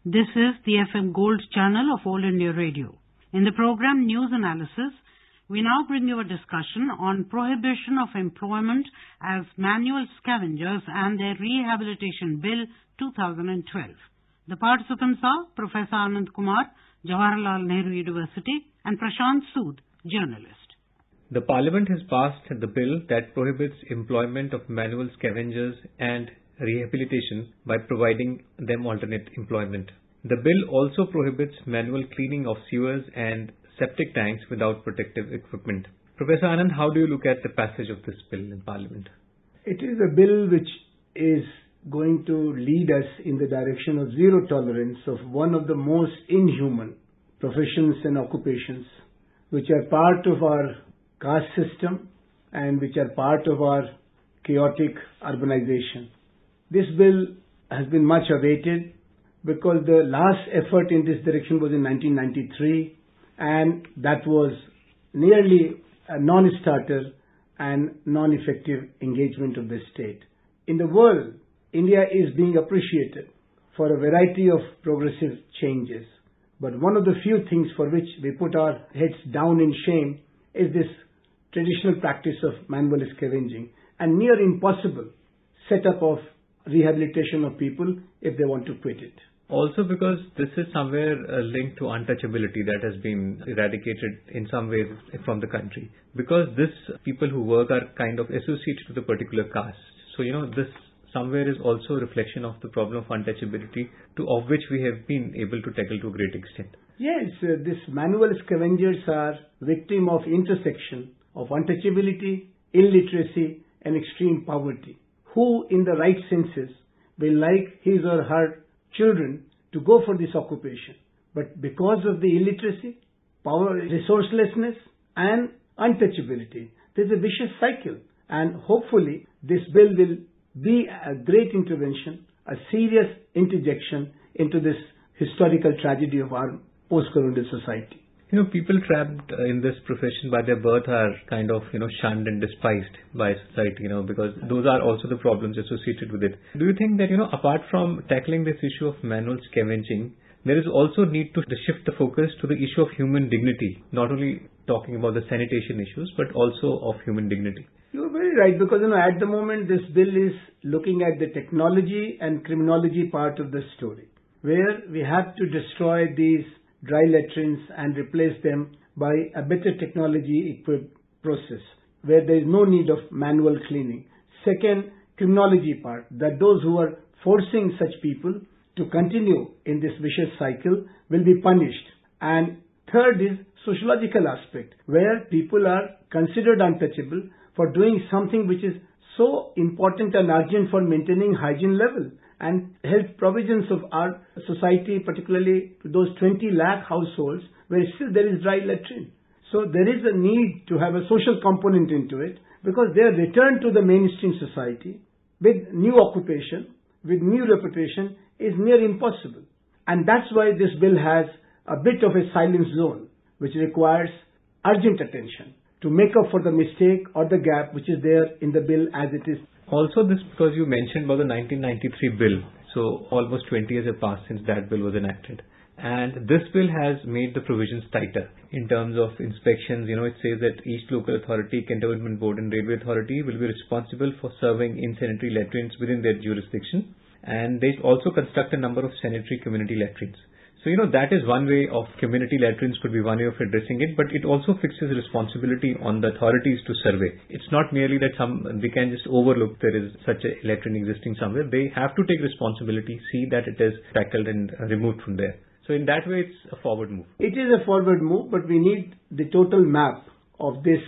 This is the FM Gold channel of All India Radio. In the program News Analysis, we now bring you a discussion on Prohibition of Employment as Manual Scavengers and their Rehabilitation Bill 2012. The participants are Professor Anand Kumar, Jawaharlal Nehru University, and Prashant Sood, journalist. The Parliament has passed the bill that prohibits employment of manual scavengers and rehabilitation by providing them alternate employment. The bill also prohibits manual cleaning of sewers and septic tanks without protective equipment. Professor Anand, how do you look at the passage of this bill in Parliament? It is a bill which is going to lead us in the direction of zero tolerance of one of the most inhuman professions and occupations which are part of our caste system and which are part of our chaotic urbanization. This bill has been much awaited because the last effort in this direction was in 1993, and that was nearly a non-starter and non-effective engagement of the state. In the world, India is being appreciated for a variety of progressive changes. But one of the few things for which we put our heads down in shame is this traditional practice of manual scavenging and near impossible setup of rehabilitation of people if they want to quit it. Also because this is somewhere linked to untouchability that has been eradicated in some ways from the country. Because this people who work are kind of associated with a particular caste. So, this somewhere is also a reflection of the problem of untouchability of which we have been able to tackle to a great extent. Yes, these manual scavengers are victim of intersection of untouchability, illiteracy and extreme poverty. Who in the right senses will like his or her children to go for this occupation? But because of the illiteracy, power, resourcelessness and untouchability, there's a vicious cycle. And hopefully this bill will be a great intervention, a serious interjection into this historical tragedy of our post-colonial society. People trapped in this profession by their birth are kind of, shunned and despised by society, because those are also the problems associated with it. Do you think that, apart from tackling this issue of manual scavenging, there is also need to shift the focus to the issue of human dignity, not only talking about the sanitation issues, but also of human dignity? You're very right, because, at the moment this bill is looking at the technology and criminology part of the story, where we have to destroy these dry latrines and replace them by a better technology-equipped process where there is no need of manual cleaning. Second, criminology part, that those who are forcing such people to continue in this vicious cycle will be punished. And third is sociological aspect, where people are considered untouchable for doing something which is so important and urgent for maintaining hygiene level and health provisions of our society, particularly to those 20 lakh households where still there is dry latrine. So there is a need to have a social component into it, because their return to the mainstream society with new occupation, with new reputation is near impossible. And that's why this bill has a bit of a silent zone which requires urgent attention to make up for the mistake or the gap which is there in the bill as it is. Also this, because you mentioned about the 1993 bill, so almost 20 years have passed since that bill was enacted. And this bill has made the provisions tighter in terms of inspections. It says that each local authority, cantonment board and railway authority will be responsible for serving insanitary latrines within their jurisdiction. And they also construct a number of sanitary community latrines. So, that is one way of community latrines could be one way of addressing it, but it also fixes responsibility on the authorities to survey. It's not merely that they can just overlook there is such a latrine existing somewhere. They have to take responsibility, see that it is tackled and removed from there. So in that way, it's a forward move. It is a forward move, but we need the total map of this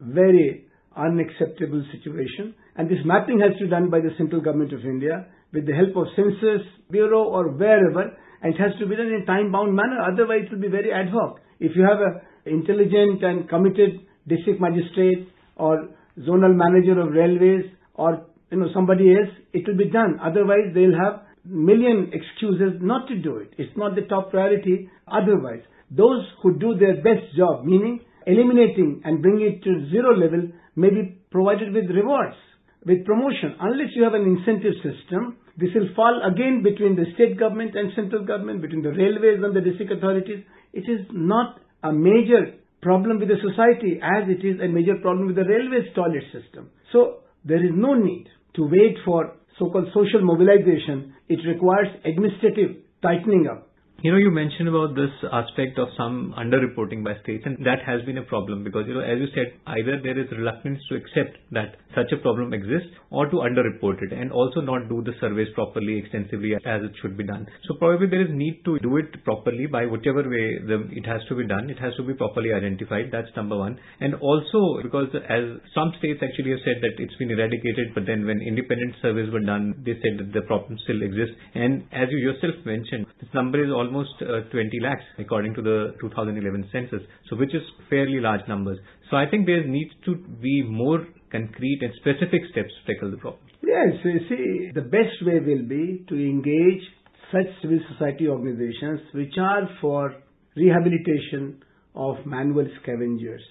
very unacceptable situation. And this mapping has to be done by the central government of India with the help of Census Bureau or wherever. And it has to be done in a time-bound manner. Otherwise, it will be very ad hoc. If you have an intelligent and committed district magistrate or zonal manager of railways or somebody else, it will be done. Otherwise, they'll have million excuses not to do it. It's not the top priority. Otherwise, those who do their best job, meaning eliminating and bringing it to zero level, may be provided with rewards, with promotion. Unless you have an incentive system, This will fall again between the state government and central government, between the railways and the district authorities. It is not a major problem with the society as it is a major problem with the railways toilet system. So there is no need to wait for so-called social mobilization. It requires administrative tightening up. You mentioned about this aspect of some underreporting by states, and that has been a problem because, as you said, either there is reluctance to accept that such a problem exists or to underreport it and also not do the surveys properly, extensively as it should be done. So probably there is need to do it properly by whichever way it has to be done. It has to be properly identified. That's number one. And also because as some states actually have said that it's been eradicated, but then when independent surveys were done, they said that the problem still exists. And as you yourself mentioned, this number is almost 20 lakhs according to the 2011 census, so which is fairly large numbers. So I think there needs to be more concrete and specific steps to tackle the problem. Yes, you see, the best way will be to engage such civil society organizations which are for rehabilitation of manual scavengers.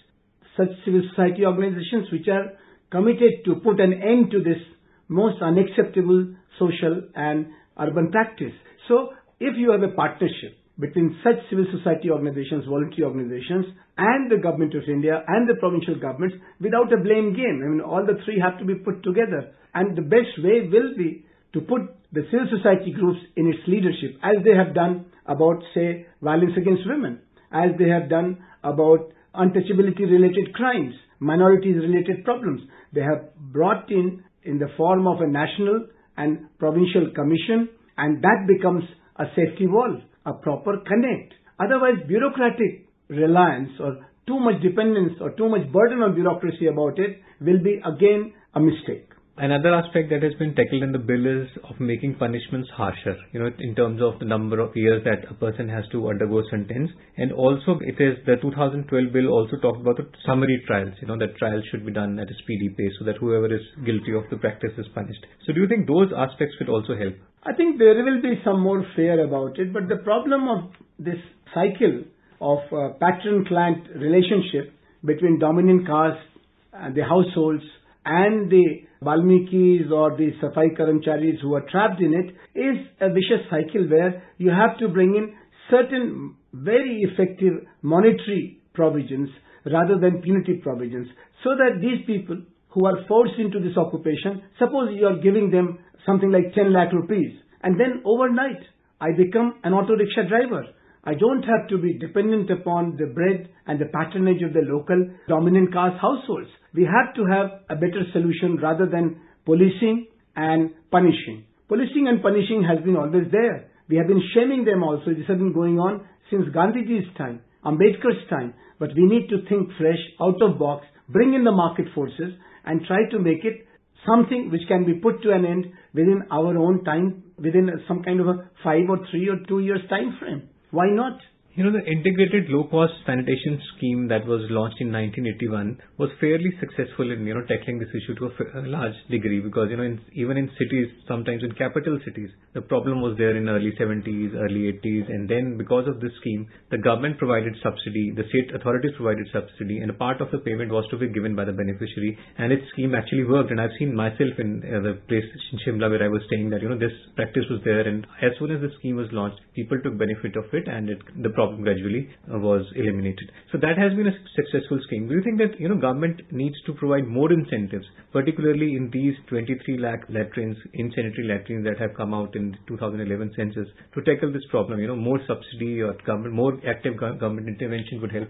Such civil society organizations which are committed to put an end to this most unacceptable social and urban practice. So if you have a partnership between such civil society organizations, voluntary organizations, and the Government of India and the provincial governments, without a blame game, all the three have to be put together. And the best way will be to put the civil society groups in its leadership, as they have done about, say, violence against women, as they have done about untouchability-related crimes, minorities-related problems. They have brought in the form of a national and provincial commission, and that becomes a safety wall, a proper connect. Otherwise, bureaucratic reliance or too much dependence or too much burden on bureaucracy about it will be again a mistake. Another aspect that has been tackled in the bill is of making punishments harsher, in terms of the number of years that a person has to undergo sentence. And also it is the 2012 bill also talked about the summary trials, that trials should be done at a speedy pace so that whoever is guilty of the practice is punished. So do you think those aspects will also help? I think there will be some more fair about it, but the problem of this cycle of patron-client relationship between dominant caste and the households and the Valmikis or the Safai Karamcharis who are trapped in it is a vicious cycle where you have to bring in certain very effective monetary provisions rather than punitive provisions, so that these people who are forced into this occupation, suppose you are giving them something like 10 lakh rupees, and then overnight I become an auto rickshaw driver. I don't have to be dependent upon the bread and the patronage of the local dominant caste households. We have to have a better solution rather than policing and punishing. Policing and punishing has been always there. We have been shaming them also. This has been going on since Gandhiji's time, Ambedkar's time. But we need to think fresh, out of box, bring in the market forces and try to make it something which can be put to an end within our own time, within some kind of a 5 or 3 or 2 years time frame. Why not? The integrated low-cost sanitation scheme that was launched in 1981 was fairly successful in, tackling this issue to a large degree because, even in cities, sometimes in capital cities, the problem was there in early 70s, early 80s, and then because of this scheme, the government provided subsidy, the state authorities provided subsidy, and a part of the payment was to be given by the beneficiary, and its scheme actually worked. And I've seen myself in the place in Shimla where I was staying that, this practice was there, and as soon as the scheme was launched, people took benefit of it, and the problem gradually was eliminated. So that has been a successful scheme. Do you think that government needs to provide more incentives, particularly in these 23 lakh latrines, insanitary latrines that have come out in 2011 census, to tackle this problem? More subsidy or more active government intervention would help.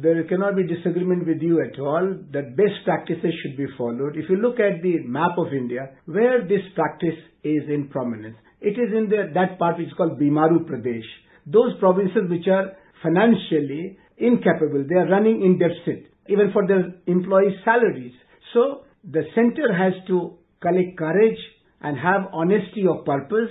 There cannot be disagreement with you at all that best practices should be followed. If you look at the map of India, where this practice is in prominence, it is in that part which is called Bimaru Pradesh. Those provinces which are financially incapable, they are running in deficit, even for their employees' salaries. So the center has to collect courage and have honesty of purpose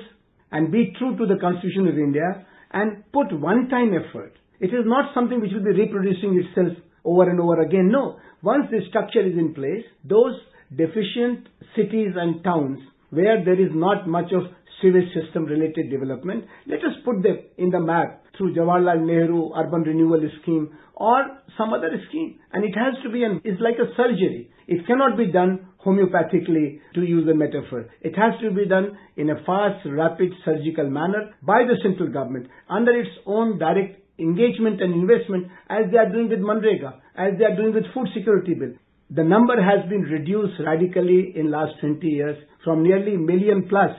and be true to the Constitution of India and put one-time effort. It is not something which will be reproducing itself over and over again. No. Once the structure is in place, those deficient cities and towns where there is not much of sewage system related development, let us put them in the map through Jawaharlal Nehru Urban Renewal Scheme or some other scheme. And it has to be, it's like a surgery. It cannot be done homeopathically, to use a metaphor. It has to be done in a fast, rapid, surgical manner by the central government under its own direct engagement and investment, as they are doing with Manrega, as they are doing with Food Security Bill. The number has been reduced radically in last 20 years from nearly million plus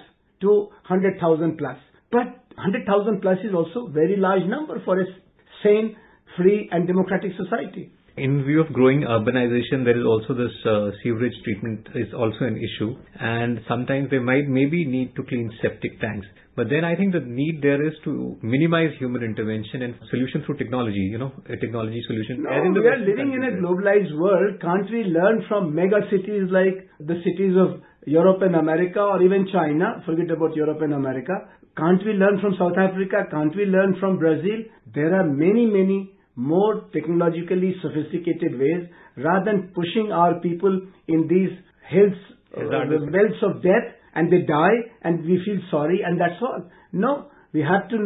to 100,000 plus. But 100,000 plus is also a very large number for a sane, free and democratic society. In view of growing urbanization, there is also this sewerage treatment is also an issue, and sometimes they maybe need to clean septic tanks. But then I think the need there is to minimize human intervention and solution through technology, a technology solution. No, we are living in a globalized world. Can't we learn from mega cities like the cities of Europe and America or even China? Forget about Europe and America. Can't we learn from South Africa? Can't we learn from Brazil? There are many more technologically sophisticated ways, rather than pushing our people in these wells of death, and they die and we feel sorry and that's all. No, we have to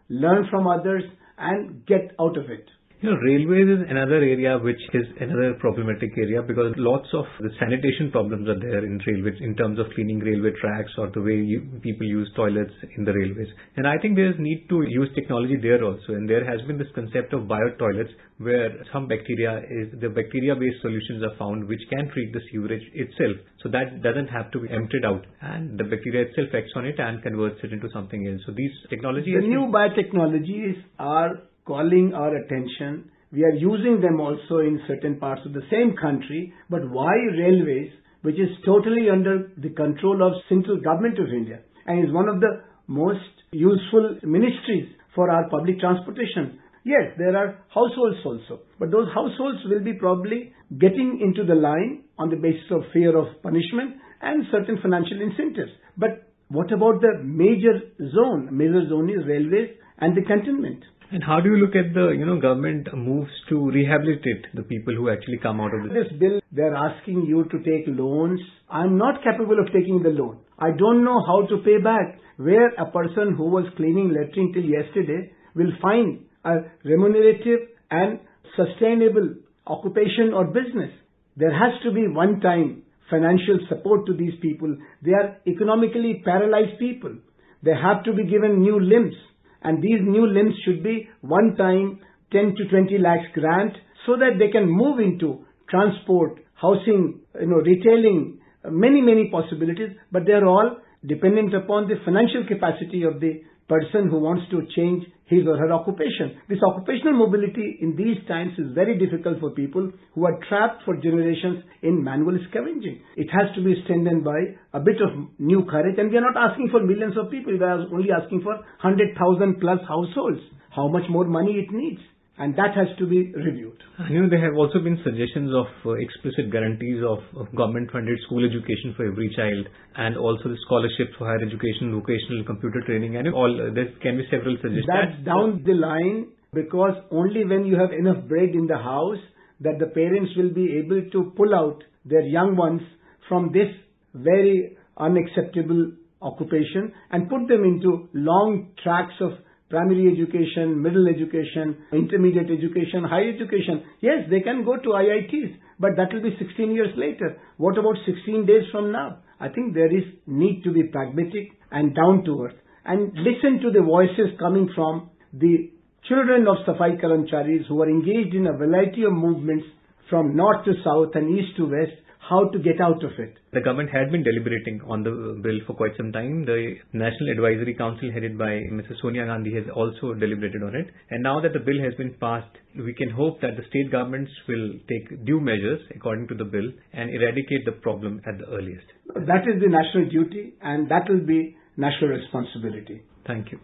learn from others and get out of it. Railways is another area which is another problematic area, because lots of the sanitation problems are there in railways in terms of cleaning railway tracks or the way people use toilets in the railways. And I think there is need to use technology there also. And there has been this concept of bio-toilets where some bacteria-based solutions are found which can treat the sewerage itself. So that doesn't have to be emptied out, and the bacteria itself acts on it and converts it into something else. So these technologies... The new biotechnologies are calling our attention. We are using them also in certain parts of the same country. But why railways, which is totally under the control of central government of India and is one of the most useful ministries for our public transportation? Yes, there are households also, but those households will be probably getting into the line on the basis of fear of punishment and certain financial incentives. But what about the major zone? Major zone is railways and the cantonment. And how do you look at the government moves to rehabilitate the people who actually come out of this bill? They're asking you to take loans. I'm not capable of taking the loan. I don't know how to pay back. Where a person who was cleaning latrine till yesterday will find a remunerative and sustainable occupation or business. There has to be one-time financial support to these people. They are economically paralyzed people. They have to be given new limbs. And these new limbs should be one-time 10 to 20 lakhs grant, so that they can move into transport, housing, retailing, many possibilities. But they are all dependent upon the financial capacity of the person who wants to change his or her occupation. This occupational mobility in these times is very difficult for people who are trapped for generations in manual scavenging. It has to be strengthened by a bit of new courage, and we are not asking for millions of people. We are only asking for 100,000 plus households. How much more money it needs? And that has to be reviewed. There have also been suggestions of explicit guarantees of government-funded school education for every child, and also the scholarships for higher education, vocational computer training, and all. There can be several suggestions. That's down the line, because only when you have enough bread in the house that the parents will be able to pull out their young ones from this very unacceptable occupation and put them into long tracks of primary education, middle education, intermediate education, higher education. Yes, they can go to IITs, but that will be 16 years later. What about 16 days from now? I think there is need to be pragmatic and down to earth, and listen to the voices coming from the children of Safai Karamcharis who are engaged in a variety of movements from north to south and east to west, how to get out of it. The government had been deliberating on the bill for quite some time. The National Advisory Council headed by Mrs. Sonia Gandhi has also deliberated on it. And now that the bill has been passed, we can hope that the state governments will take due measures according to the bill and eradicate the problem at the earliest. That is the national duty, and that will be national responsibility. Thank you.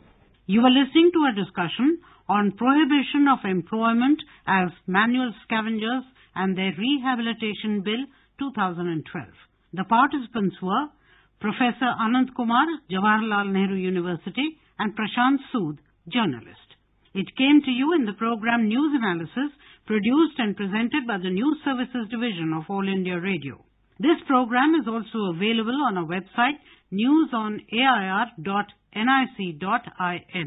You are listening to a discussion on Prohibition of Employment as Manual Scavengers and their Rehabilitation Bill 2012. The participants were Professor Anand Kumar, Jawaharlal Nehru University, and Prashant Sood, journalist. It came to you in the program News Analysis, produced and presented by the News Services Division of All India Radio. This program is also available on our website, newsonair.nic.in.